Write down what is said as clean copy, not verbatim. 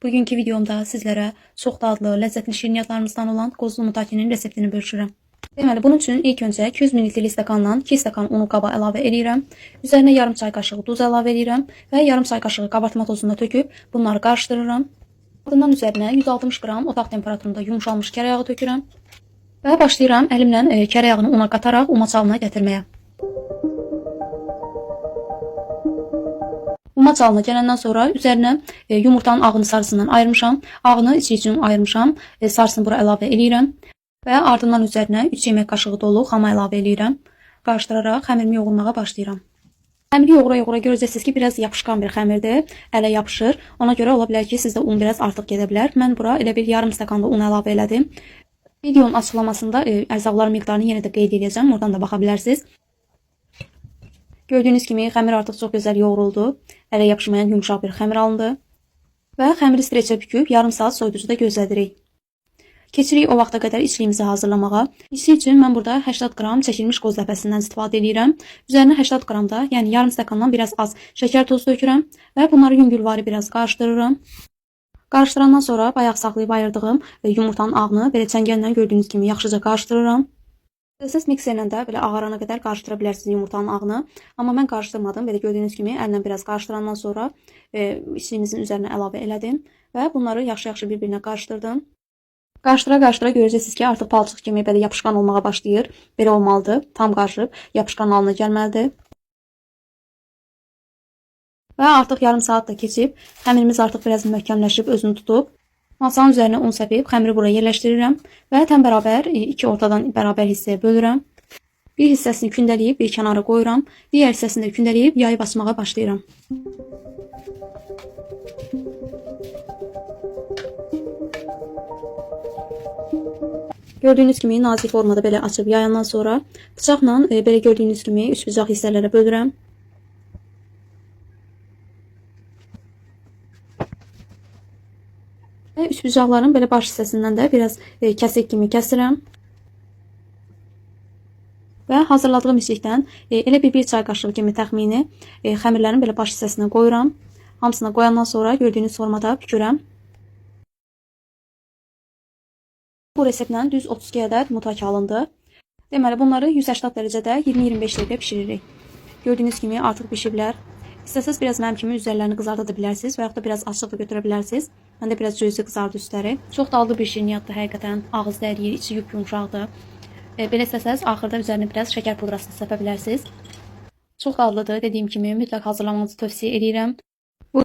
Bugünkü videomda sizlərə çox dadlı, ləzzətli şirniyyatlarımızdan olan qozlu mutakinin reseptini bölüşürəm. Deməli, bunun üçün ilk öncə 200 ml stəkandan 2 stəkan unu qaba əlavə edirəm. Üzərinə yarım çay qaşığı duz əlavə edirəm və yarım çay qaşığı qabartma tozunu töküb bunları qarışdırıram. Ardından üzərinə 160 qram otaq temperaturunda yumuşalmış kərə yağı tökürəm və başlayıram əlimlə kərə yağını una qataraq umaç halına gətirməyə. Umaç halına gələndən sonra üzərinə yumurtanın ağını sarısından ayırmışam. Ağını içi üçün ayırmışam. Sarısını bura əlavə edirəm və ardından üzərinə 3 yemək qaşığı dolu xama əlavə edirəm. Qarışdıraraq xəmirimi yoğurmağa başlayıram. Xəmiri yoğura-yoğura görəcəksiniz ki, biraz yapışqan bir xəmirdir. Ələ yapışır. Ona görə ola bilər ki, sizdə un biraz artıq gedə bilər. Mən bura elə bir yarım stəkan da un əlavə elədim. Videonun açıqlamasında ərzaqların miqdarını yenə də qeyd edəcəm. Oradan da baxa bilərsiniz. Gördüyünüz kimi xəmir artıq çox gözəl yoğruldu. Ələ yapışmayan yumuşaq bir xəmir alındı. Və xəmiri streçə büküb yarım saat soyuducuda gözlədirik. Keçirik o vaxta qədər içliyimizi hazırlamağa. İçli üçün mən burada 80 qram çəkilmiş qoz ləpəsindən istifadə edirəm. Üzərinə 80 qram da, yəni yarım stəkandan biraz az şəkər tozu tökürəm və bunları yüngülvari biraz qarışdırıram. Qarışdırandan sonra bayaq saxlayıb ayırdığım yumurtanın ağını belə çəngəllə gördüyünüz kimi yaxşıca qarışdırıram. Siz mikserlə də belə ağarana qədər qarışdıra bilərsiniz yumurtanın ağını. Amma mən qarışdırmadım. Belə gördüyünüz kimi əllə biraz qarışdırandan sonra içliyimizin üzərinə əlavə elədim və bunları yaxşı-yaxşı bir-birinə qarışdırdım. Qarışdıra-qarışdıra görəcəksiniz ki, artıq palçıq kimi belə yapışqan olmağa başlayır. Belə olmalıdır. Tam qarışıb yapışqan halına gəlməlidir. Və artıq yarım saat da keçib, xəmirimiz artıq biraz möhkəmləşib özünü tutub. Masanın üzərinə un səpib xəmiri buraya yerləşdirirəm və təm bərabər iki ortadan bərabər hissəyə bölürəm. Bir hissəsini kündələyib bir kənara qoyuram, digər hissəsini də kündələyib yayı basmağa başlayıram. Gördüyünüz kimi nazik formada belə açıb yayandan sonra bıçaqla belə gördüyünüz kimi üç bucaq hissələrə bölürəm. Üç bucaqların belə baş hissəsindən də biraz kəsik kimi kəsirəm. Və hazırladığım içlikdən elə bir çay qaşığı kimi təxmini xəmirlərin belə baş hissəsinə qoyuram. Hamısına qoyandan sonra gördüyünüz formada bükürəm. Bu reseptlə düz 32 ədəd mutak alındı. Deməli bunları 180 dərəcədə 20-25 dəqiqə bişiririk. Gördüyünüz kimi artıq bişiblər. İstəsəz biraz mənim kimi üzərlərini qızarda da bilərsiniz və yaxud da biraz açıq da götürə bilərsiniz. Mən də biraz cüzi qızardı üstləri. Çox dadlı bir şirniyyatdır həqiqətən. Ağızda əriyir, içi yumşaqdır. Belə istəsəz axırda üzərinə biraz şəkər pudrasını səpə bilərsiniz. Çox dadlıdır. Dediyim kimi mütləq hazırlamanızı tövsiyə edirəm.